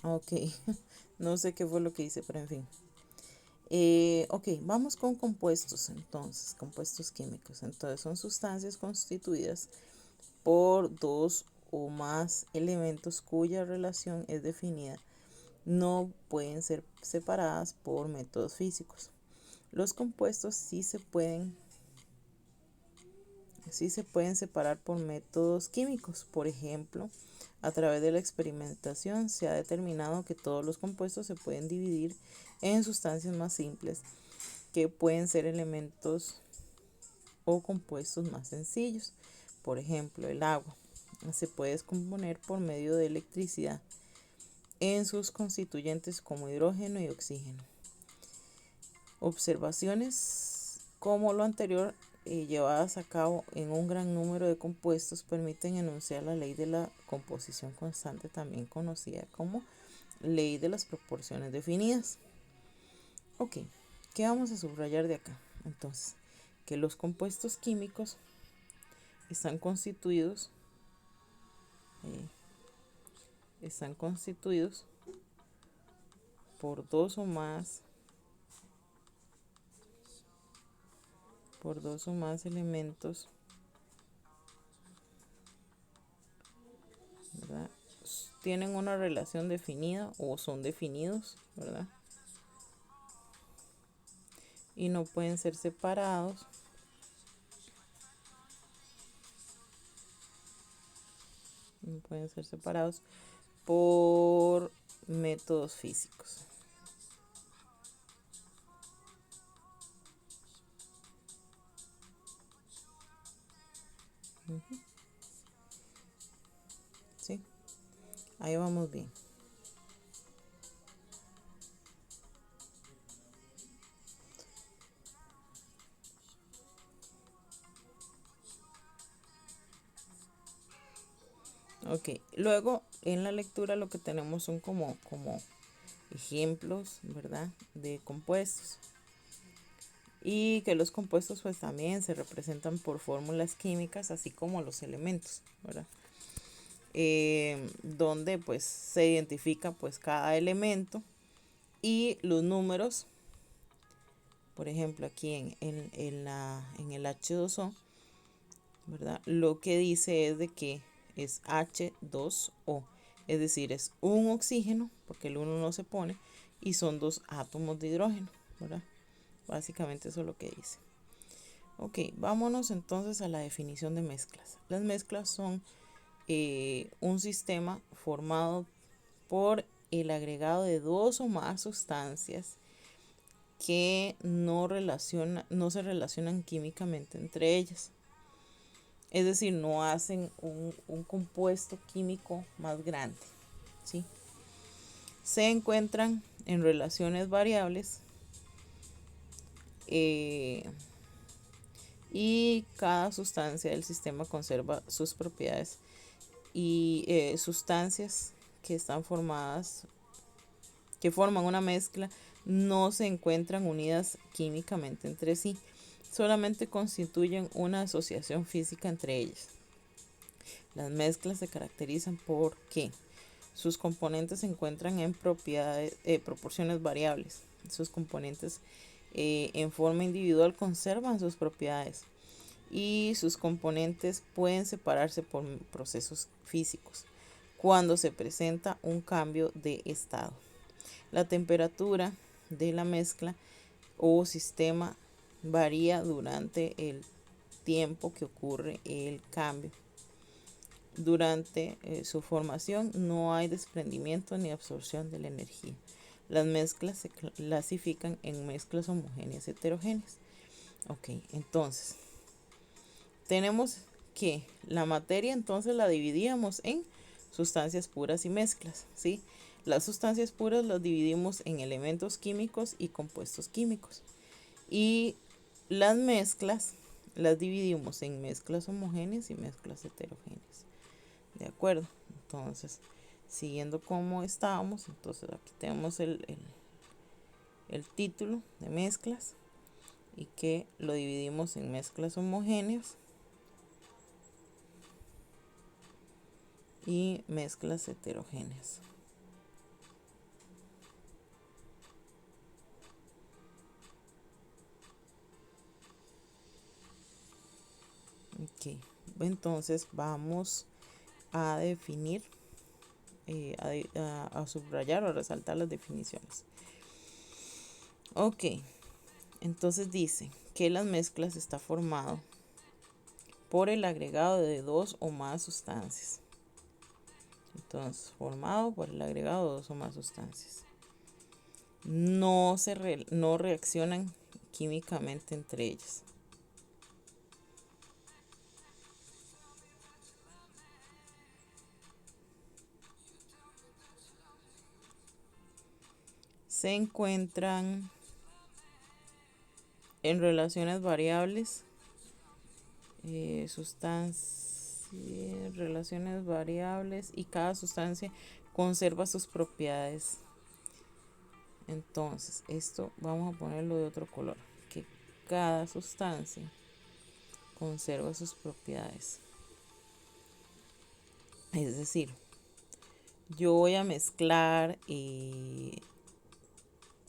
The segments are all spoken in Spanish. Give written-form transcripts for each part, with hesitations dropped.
Ok, no sé qué fue lo que hice, pero en fin. Ok, vamos con compuestos entonces, compuestos químicos. Entonces son sustancias constituidas por dos o más elementos cuya relación es definida. No pueden ser separadas por métodos físicos. Los compuestos sí se pueden separar por métodos químicos. Por ejemplo, a través de la experimentación se ha determinado que todos los compuestos se pueden dividir en sustancias más simples, que pueden ser elementos o compuestos más sencillos. Por ejemplo, el agua se puede descomponer por medio de electricidad en sus constituyentes como hidrógeno y oxígeno. Observaciones como lo anterior, llevadas a cabo en un gran número de compuestos, permiten enunciar la ley de la composición constante, también conocida como ley de las proporciones definidas. Ok, ¿qué vamos a subrayar de acá? Entonces, que los compuestos químicos están constituidos, eh, están constituidos por dos o más elementos, ¿verdad? Tienen una relación definida o son definidos, ¿verdad? Y no pueden ser separados, no pueden ser separados por métodos físicos. ¿Sí? Ahí vamos bien. Ok, luego en la lectura lo que tenemos son como ejemplos, ¿verdad? De compuestos. Y que los compuestos pues también se representan por fórmulas químicas, así como los elementos, ¿verdad? Donde pues se identifica pues cada elemento y los números. Por ejemplo, aquí en el H2O, ¿verdad? Lo que dice es de que es H2O, es decir, es un oxígeno, porque el uno no se pone, y son dos átomos de hidrógeno, ¿verdad? Básicamente eso es lo que dice. Ok, vámonos entonces a la definición de mezclas. Las mezclas son un sistema formado por el agregado de dos o más sustancias que no se relacionan químicamente entre ellas. Es decir, no hacen un compuesto químico más grande, ¿sí? Se encuentran en relaciones variables, eh, y cada sustancia del sistema conserva sus propiedades, y sustancias que están formadas, que forman una mezcla, no se encuentran unidas químicamente entre sí, solamente constituyen una asociación física entre ellas. Las mezclas se caracterizan porque sus componentes se encuentran en proporciones variables. Sus componentes en forma individual conservan sus propiedades y sus componentes pueden separarse por procesos físicos cuando se presenta un cambio de estado. La temperatura de la mezcla o sistema varía durante el tiempo que ocurre el cambio. Durante su formación no hay desprendimiento ni absorción de la energía. Las mezclas se clasifican en mezclas homogéneas y heterogéneas. Ok, entonces tenemos que la materia entonces la dividíamos en sustancias puras y mezclas, ¿sí? Las sustancias puras las dividimos en elementos químicos y compuestos químicos. Y las mezclas las dividimos en mezclas homogéneas y mezclas heterogéneas. ¿De acuerdo? Entonces, siguiendo como estábamos, entonces aquí tenemos el título de mezclas y que lo dividimos en mezclas homogéneas y mezclas heterogéneas. Ok, entonces vamos a definir, a subrayar o a resaltar las definiciones. Ok, entonces dice que las mezclas está formado por el agregado de dos o más sustancias. Entonces, formado por el agregado de dos o más sustancias. No reaccionan químicamente entre ellas. Se encuentran en relaciones variables, relaciones variables, y cada sustancia conserva sus propiedades. Entonces, esto vamos a ponerlo de otro color, que cada sustancia conserva sus propiedades. Es decir, yo voy a mezclar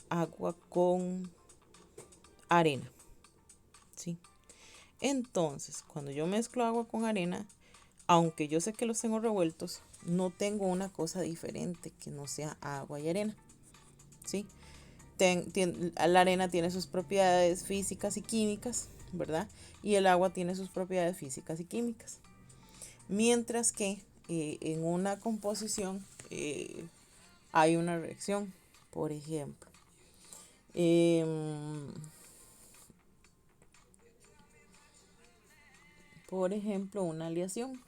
agua con arena, ¿sí? Entonces, cuando yo mezclo agua con arena, aunque yo sé que los tengo revueltos, no tengo una cosa diferente que no sea agua y arena, ¿sí? La arena tiene sus propiedades físicas y químicas, ¿verdad? Y el agua tiene sus propiedades físicas y químicas. Mientras que en una composición hay una reacción. Por ejemplo, una aleación.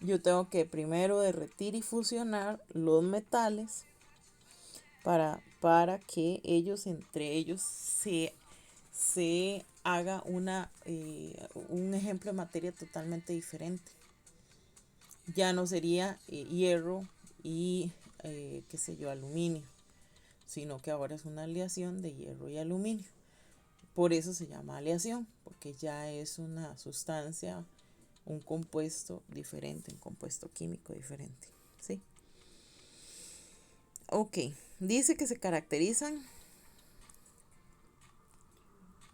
Yo tengo que primero derretir y fusionar los metales para que ellos entre ellos se haga un ejemplo de materia totalmente diferente. Ya no sería hierro y qué sé yo, aluminio, sino que ahora es una aleación de hierro y aluminio. Por eso se llama aleación, porque ya es una sustancia, un compuesto diferente, un compuesto químico diferente, ¿sí? Ok, dice que se caracterizan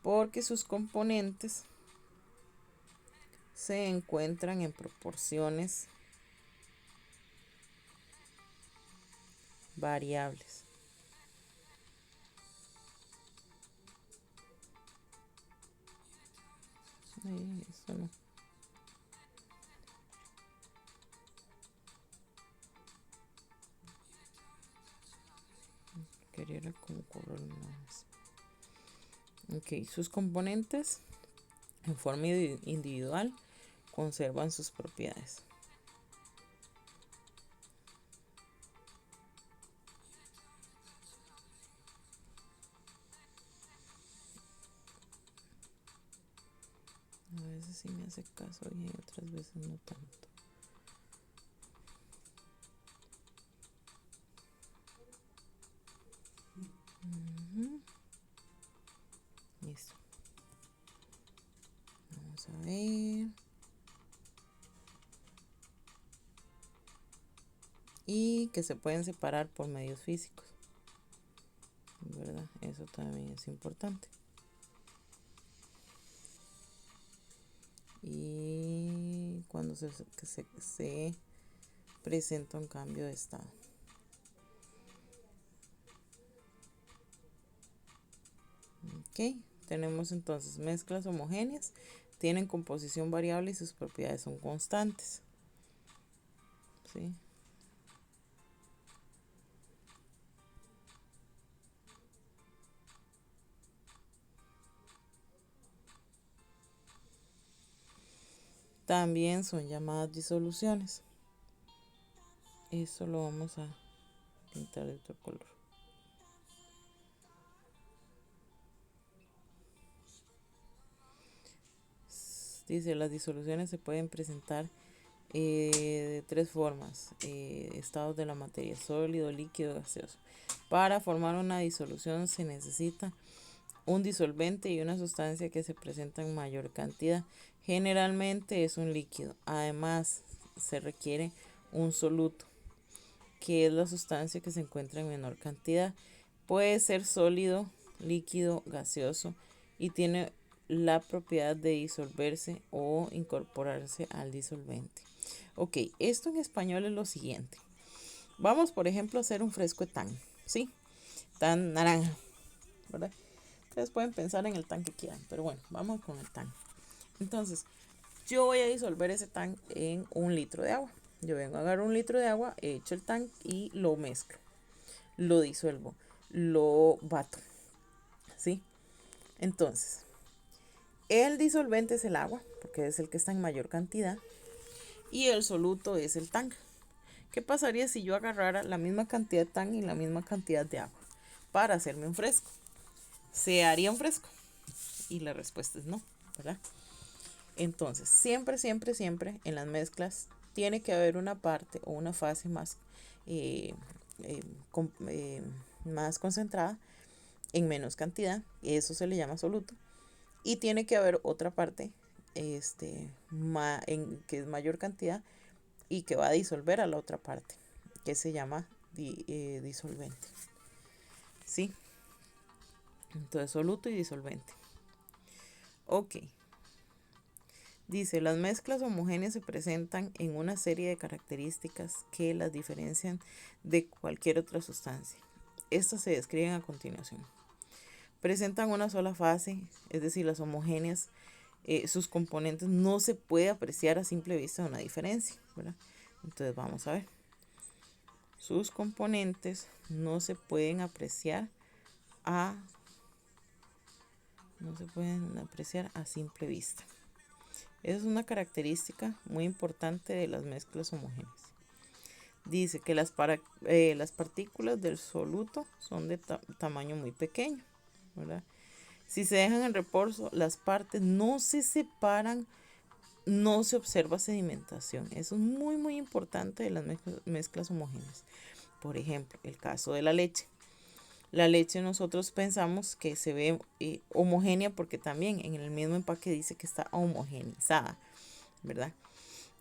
porque sus componentes se encuentran en proporciones variables. Eso no. Quería como color más. Ok, sus componentes en forma individual conservan sus propiedades. A veces sí me hace caso y otras veces no tanto. Listo. Vamos a ver. Y que se pueden separar por medios físicos, ¿verdad? Eso también es importante. Y cuando se presenta un cambio de estado. Ok, tenemos entonces mezclas homogéneas, tienen composición variable y sus propiedades son constantes. ¿Sí? También son llamadas disoluciones. Eso lo vamos a pintar de otro color. Dice, las disoluciones se pueden presentar de tres formas: estados de la materia: sólido, líquido, gaseoso. Para formar una disolución se necesita un disolvente y una sustancia que se presenta en mayor cantidad. Generalmente es un líquido. Además, se requiere un soluto, que es la sustancia que se encuentra en menor cantidad. Puede ser sólido, líquido, gaseoso, y tiene la propiedad de disolverse o incorporarse al disolvente. Ok, esto en español es lo siguiente. Vamos, por ejemplo, a hacer un fresco de tan, ¿sí? Tan naranja, ¿verdad? Ustedes pueden pensar en el tan que quieran, pero bueno, vamos con el tan. Entonces, yo voy a disolver ese tan en 1 litro de agua. Yo vengo a agarrar 1 litro de agua, echo el tan y lo mezclo, lo disuelvo, lo bato, ¿sí? Entonces, el disolvente es el agua, porque es el que está en mayor cantidad, y el soluto es el tan. ¿Qué pasaría si yo agarrara la misma cantidad de tan y la misma cantidad de agua para hacerme un fresco? ¿Se haría un fresco? Y la respuesta es no, ¿verdad? Entonces, siempre, siempre, siempre en las mezclas tiene que haber una parte o una fase más, eh, eh, más concentrada en menos cantidad. Eso se le llama soluto. Y tiene que haber otra parte que es mayor cantidad y que va a disolver a la otra parte, que se llama disolvente. ¿Sí? Entonces, soluto y disolvente. Ok. Dice, las mezclas homogéneas se presentan en una serie de características que las diferencian de cualquier otra sustancia. Estas se describen a continuación. Presentan una sola fase, es decir, las homogéneas, sus componentes no se puede apreciar a simple vista una diferencia, ¿verdad? Entonces vamos a ver. Sus componentes no se pueden apreciar a simple vista. Esa es una característica muy importante de las mezclas homogéneas. Dice que las partículas del soluto son de tamaño muy pequeño, ¿verdad? Si se dejan en reposo, las partes no se separan, no se observa sedimentación. Eso es muy, muy importante de las mezclas homogéneas. Por ejemplo, el caso de la leche. La leche nosotros pensamos que se ve homogénea porque también en el mismo empaque dice que está homogeneizada, ¿verdad?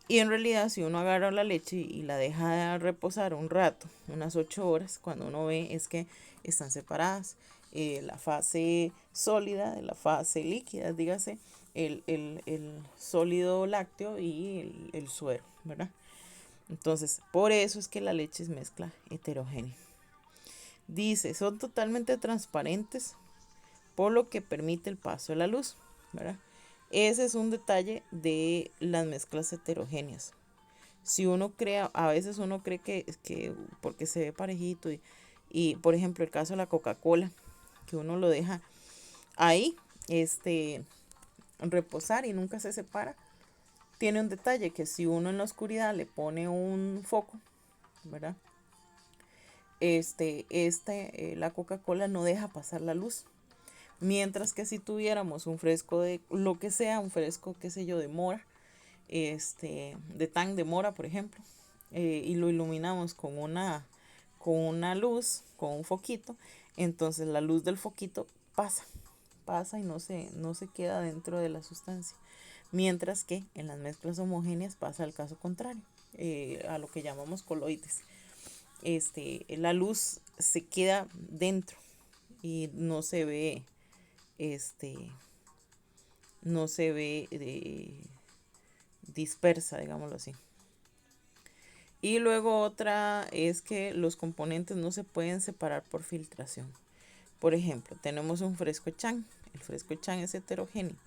Y en realidad si uno agarra la leche y la deja reposar un rato, unas 8 horas, cuando uno ve es que están separadas. La fase sólida de la fase líquida, dígase, el sólido lácteo y el suero, ¿verdad? Entonces, por eso es que la leche es mezcla heterogénea. Dice, son totalmente transparentes, por lo que permite el paso de la luz, ¿verdad? Ese es un detalle de las mezclas heterogéneas. Si uno crea, a veces uno cree que porque se ve parejito y por ejemplo el caso de la Coca-Cola, que uno lo deja ahí, reposar y nunca se separa, tiene un detalle que si uno en la oscuridad le pone un foco, ¿verdad? La Coca-Cola no deja pasar la luz. Mientras que si tuviéramos un fresco de lo que sea, un fresco, qué sé yo, de mora, de tan de mora, por ejemplo, y lo iluminamos con una luz, con un foquito, entonces la luz del foquito pasa y no se queda dentro de la sustancia. Mientras que en las mezclas homogéneas pasa el caso contrario, a lo que llamamos coloides. La luz se queda dentro y este, no se ve dispersa, digámoslo así. Y luego otra es que los componentes no se pueden separar por filtración. Por ejemplo, tenemos un fresco chan. El fresco chan es heterogéneo,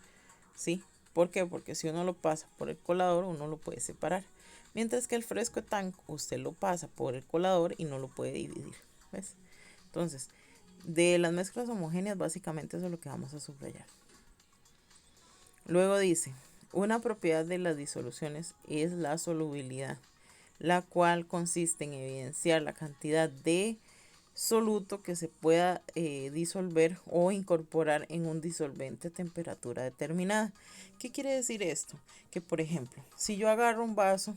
¿sí? ¿Por qué? Porque si uno lo pasa por el colador, uno lo puede separar. Mientras que el fresco tan, usted lo pasa por el colador y no lo puede dividir. ¿Ves? Entonces, de las mezclas homogéneas, básicamente eso es lo que vamos a subrayar. Luego dice, una propiedad de las disoluciones es la solubilidad, la cual consiste en evidenciar la cantidad de soluto que se pueda disolver o incorporar en un disolvente a temperatura determinada. ¿Qué quiere decir esto? Que por ejemplo, si yo agarro un vaso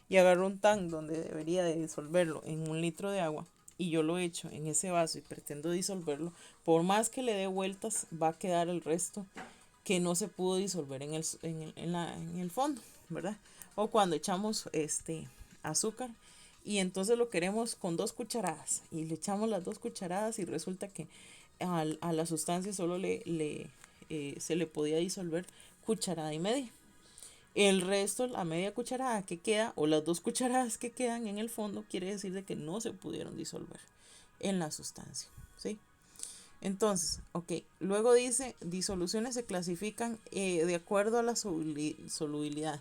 y agarro un tan donde debería de disolverlo en 1 litro de agua y yo lo echo en ese vaso y pretendo disolverlo, por más que le dé vueltas va a quedar el resto que no se pudo disolver en el fondo, ¿verdad? O cuando echamos azúcar y entonces lo queremos con 2 cucharadas y le echamos las 2 cucharadas y resulta que a la sustancia solo se le podía disolver cucharada y media. El resto, la media cucharada que queda o las 2 cucharadas que quedan en el fondo, quiere decir de que no se pudieron disolver en la sustancia, ¿sí? Entonces, ok, luego dice, disoluciones se clasifican de acuerdo a la solubilidad.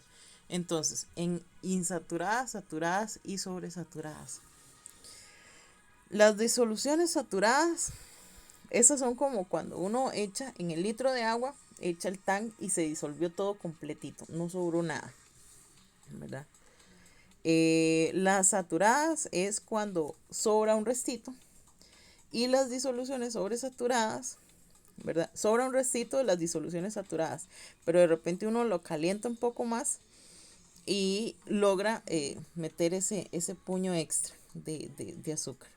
Entonces, en insaturadas, saturadas y sobresaturadas. Las disoluciones saturadas, esas son como cuando uno echa en el litro de agua, echa el tan y se disolvió todo completito, no sobró nada, ¿verdad? Las saturadas es cuando sobra un restito y las disoluciones sobresaturadas, ¿verdad? Sobra un restito de las disoluciones saturadas, pero de repente uno lo calienta un poco más y logra meter ese puño extra de azúcar.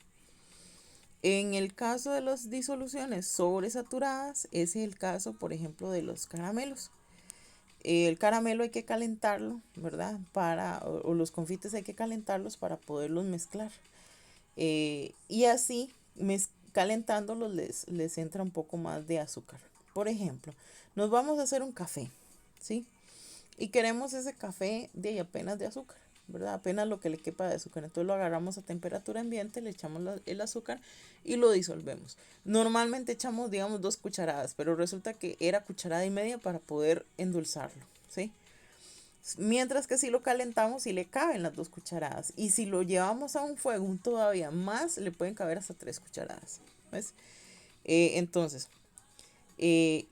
En el caso de las disoluciones sobresaturadas, es el caso, por ejemplo, de los caramelos. El caramelo hay que calentarlo, ¿verdad? O los confites hay que calentarlos para poderlos mezclar. Y así, calentándolos les entra un poco más de azúcar. Por ejemplo, nos vamos a hacer un café, ¿sí? Y queremos ese café de apenas de azúcar, ¿verdad? Apenas lo que le quepa de azúcar. Entonces lo agarramos a temperatura ambiente, le echamos el azúcar y lo disolvemos. Normalmente echamos, digamos, 2 cucharadas, pero resulta que era cucharada y media para poder endulzarlo, ¿sí? Mientras que si lo calentamos, sí le caben las 2 cucharadas. Y si lo llevamos a un fuego todavía más, le pueden caber hasta 3 cucharadas. ¿Ves? Entonces,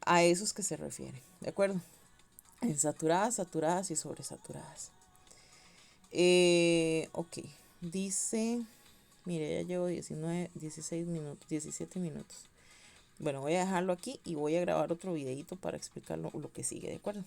a esos que se refiere, ¿de acuerdo? En saturadas, saturadas y sobresaturadas. Ok, dice, mire, ya llevo 19, 16 minutos, 17 minutos. Bueno, voy a dejarlo aquí y voy a grabar otro videito para explicar lo que sigue, ¿de acuerdo?